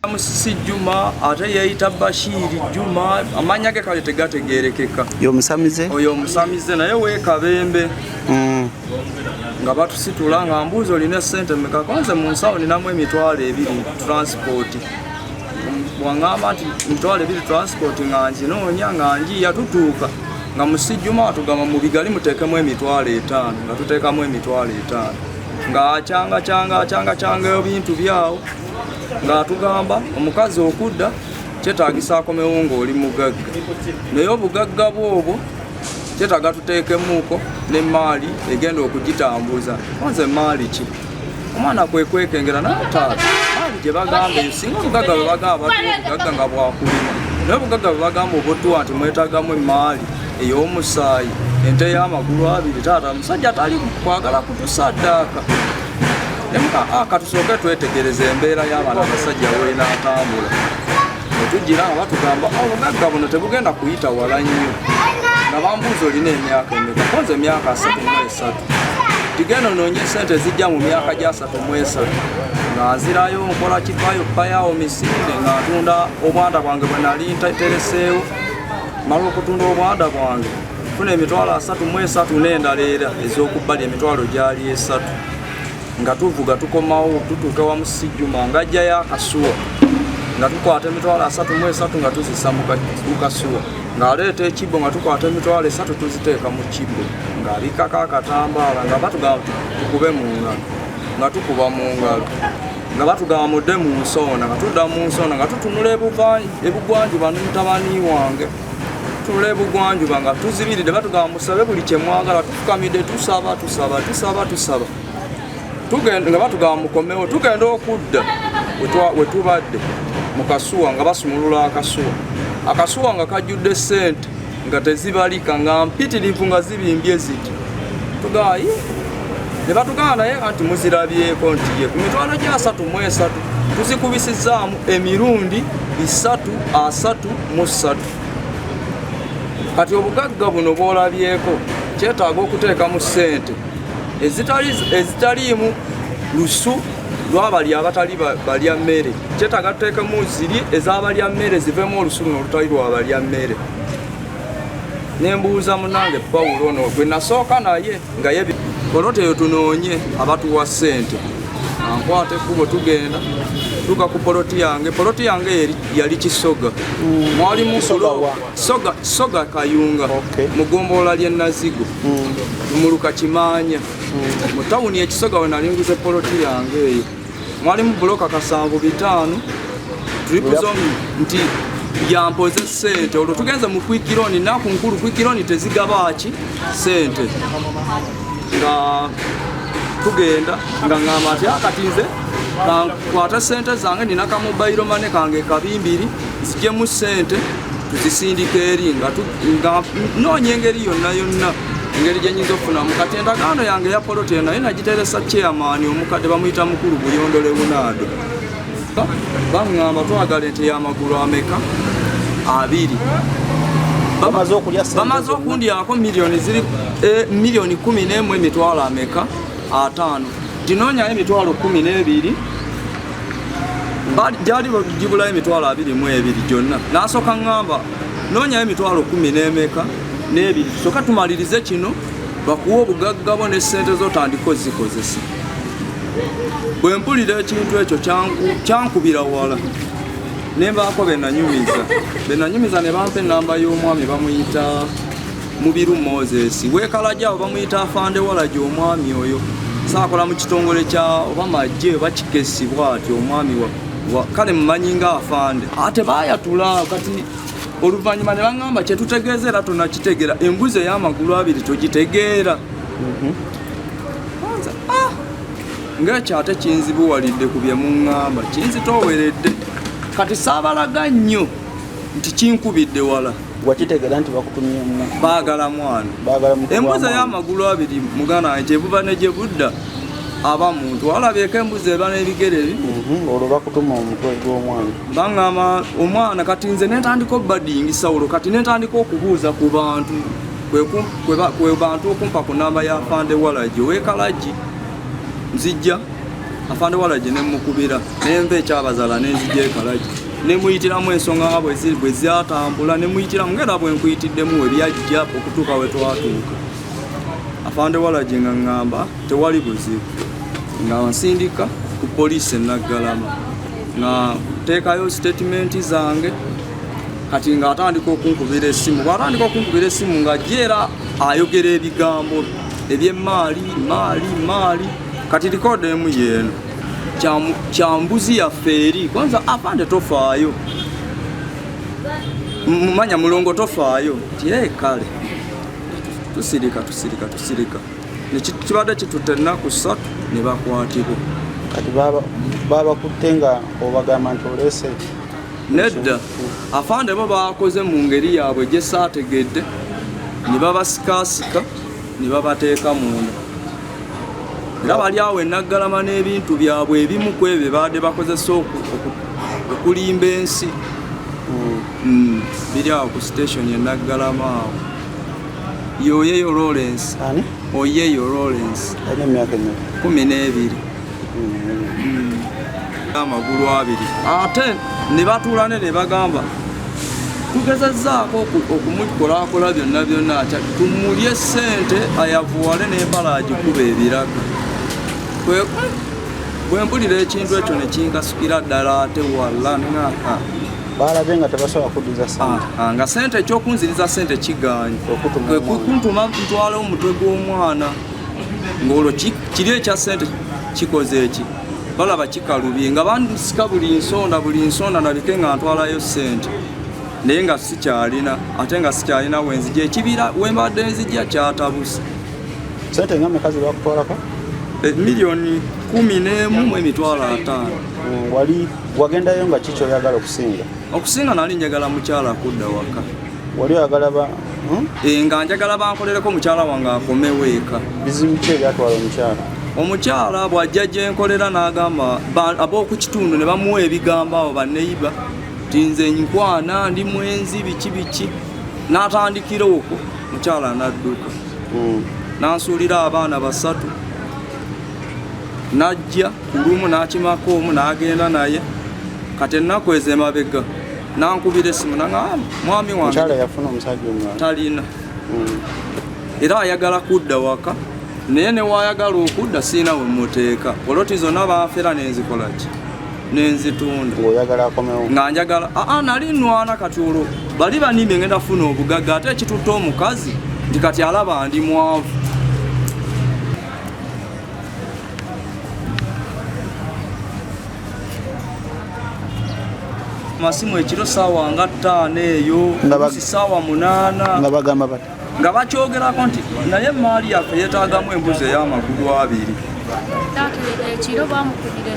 Musisi Juma ate yeyita Bashiri Juma amanya ge kale tegategerekeka yo musamize oyo musamize naye weekabembe nga batusitula nga mbuzo line sente meka kwanza mu nsawo ninamu emitwalo ebiri transport wangamba nti mitwalo ebiri transport nga nginoonya nga njiya tutuuka nga Musisi Juma atugamba mu bigali muteekemu emitwalo 5 nga tuteekamu emitwalo 5 nga cyanga ebintu byawo nga tugamba omukazi okudda kyetaagisa akomewo ng'oli mugagga naye obugagga bwobwo kyetaaga tuteekemuuko n'emmaali egenda okugitambuza kwanza emmaali ki omwana kwekwekengera naye taata maali gye bagamba eyo singa obugagga bwe bagamba batuwa obugagga nga bwakulima naye obugagga bwe bagamba obutuwa nti mwetaagamu emmaali ey'omusaayi ente y'amagulu 2 taata musajja tali kwagala kutusaddaaka katusooke twetegereza embeera y'abaana abasajja weenaatambula netugira nga batugamba obugagga buno tebugenda kuyita wala nnyo nga bambuuza olina emyaka emeka konza emyaka 33 tigenda onoonye sente zijja mu myaka gya 33 nga nzirayo nkola kivayo payawo misinde nga ntunda obwanda bwange bwe nali ntereseewo mala okutunda obwanda bwange funa emitwalo 33 n'endala era ez'okubbali emitwalo gyali 3 nga tuvuga tukomawo tutuuka wa Musisi Juma nga ajjayo akasuwa nga tukwata emitwalo 33 nga tuzisa mu kasuwa ng'aleeta ekibbo nga tukwata emitwalo 3 tuziteeka mu kibbo ng'abikako akatambaala nga batugamba tukube mu ngalo nga tukuba mu ngalo nga batugamba mudde mu nsoona nga tudda mu nsoona nga tutunula ebugwanjuba n'omutabani wange tunula ebugwanjuba nga tuzibiridde batugamba musabe buli kye mwagala tufukamidde tusaba tugenda nga batugamba mukomewo tugenda okudda wetubadde mu kasuwa nga basumulula akasuwa nga kajjudde sente nga tezibalika nga mpitirivu nga zibimbye ziti tugayi ne batugamba naye anti muzirabyeko nti ye ku mitwalo gya 33 tuzikubisizaamu emirundi 333 kati obugagga buno bwolabyeko kyetaaga okuteekamu sente ezitaliimu lusu lw'abali abatali balya mmere kyetaaga tuteekemu ziri ez'abalya mmere zivemu olusu luno olutali lwabalya mmere nembuuza munange Pawulo ono gwe nasooka naye nga ye poloti eyo tunoonye abatuwa ssente ankwata ekkubo tugenda tuka ku poloti yange yali Kisoga mwalimu Soga Kayunga mugombolola ly'e Nazigo muluka Kimanya mu tawuni y'Ekisoga we nalinguze poloti yange eyo mwalimu buloka 7-5 tulipuzo nti yampoze sente olwo tugenze mu kwikironi naku nkulu kwikironi tezigabaki sente nga tugenda nga ngamba ati akatinze kwata sente zange nina ka mobile money kange kabimbiri zijjemu sente tuzisindika eri nga noonya engeri yonna engeri gye nyinza okufunamu kati endagaano yange ya poloti naye nagiteresa chairman omukadde bamuyita mukulu Buyondole Bunaado baŋŋamba twagala ente y'amagulu ameka 2 bamaze okundyako miliyoni 11 emitwalo ameka 5 tinoonyayo emitwalo 12 gyali gibulayo emitwalo 22 gyonna nasooka ŋŋamba noonyayo emitwalo 10 n'emeka n'ebiri tusooka tumalirize kino bakuwa obugagga bo n'essente z'otandika ozikozesa bwe mpulira ekintu ekyo kyankubira wala nembaako benanyumiza ne bampa ennamba y'omwami bamuyita Mubiru Moses weekalajja bamuyita Afande Walagi omwami oyo saakola mu kitongole kya oba majje bakikesibwa ati omwami kale mumanyi nga Afande ate baayatula kati oluvannyuma ne baŋŋamba kyetutegeeza era tonakitegera embuzi ey'amagulu 2 togitegeera ng'ekyo ate kinzibuwalidde ku bye muŋŋamba kinzitooweredde kati saabalaga nnyo nti kinkubidde wala wakitegera nti bakutumye baagala mwana embuzi ey'amagulu 2 muganda wange gyebuba ne gye budda aba muntu alabyeko embuzi eba n'ebigere olwo bakutuma omutwe gw'omwana baŋŋamba omwana kati nze nentandika obbadingisa olwo kati nentandika okubuuza ku bantu kwe bantu okumpa ku namba ya Afande Walagi oweekalagi nzijja afande Walagi ne mukubira nenva ekyabazaala nenzija ekalagi ne muyitiramu ensonga nga bwe zyatambula ne muyitiramu ngera bwe nkuyitiddemu we byajja okutuuka we twatuuka. Afande Walagi nga ŋŋamba tewali buzibu nga nsindika ku poliisi e Naggalama nga teekayo statement zange kati nga atandika okunkubira essimu. Bw'atandika okunkubira essimu nga jeera ayogera ebigambo eby'emaali kati likooda emu yeeno kyambuzi yaffe eri kwanza afande tofaayo mumanya mulongo tofaayo tiye kale tusirika nekibadde kitutte ennaku 3 ne bakwatibwa. Kati babakutte nga obagamba nti oleese nedda afande bo bakoze mu ngeri yaabwe gye saategedde ne babasikasika ne babateeka munda era bali awo e Naggalama n'ebintu byabwe ebimu ku ebyo baadde bakozesa okulimba ensi biri awo ku station e Naggalama awo. Yoyeyo Lawrence oyeyo Lawrence alina emyaka 12 amagulu 2 ate ne batuula ne bagamba tugezezzaako okumukolaakola byonna tumulye ssente ayavuwale n'empala agikuba ebiraga. Bwe mpulira ekintu ekyo ne kinkasukira ddala ate wala balabye nga tebasobola kuddiza ssente nga ssente ekyokunziriza ssente kiganye kuntuma ntwala omutwe gw'omwana ng'olwo kiri ekya ssente kikoze eki balaba kikalubye nga bandisika buli nsonda nabike nga ntwalayo ssente naye nga sikyalina ate nga sikyalina wenzija ekibira wembadde nzija kyatabuse. Ssente nga meka zibakutwalako? Milioni 11,500. Wali wagendayo nga kiki oyagala okusinga? Okusinga nali njagala mukyala kudda waka. Wali oyagala nga njagala bankolereko mukyala wange akomewo eka. Bizibu ki ebyatwala omukyala? Omukyala bw'ajja gye nkolera n'agamba ab'oku kitundu ne bamuwa ebigambo abo baneiba ti nze nkwana ndi mwenzi biki n'atandikira okwo mukyala n'adduka n'ansuulira abaana 3 n'ajja ku lumu n'akimako omu n'agenda naye kati ennaku ez'emabega n'ankubira essimu n'aŋŋamba mwami wange mukyala yafuna omusajja omulala talina era ayagala kudda waka naye ne waayagala okudda siina we muteeka oloti zonna banfera nenzikolaki nenzitunda ng'oyagala akomewo nga njagala nali nnwana kati olwo bali banimye ngenda funa obugagga ate ekitutte omukazi nti kati alaba ndi mwavu. Masimu ekiro saawa nga 5 eyo saawa 8 nga bagamba bati nga bakyogerako nti naye maali yaffe yeetaagamu embuzi ey'amagulu 2. Ekiro bamukubira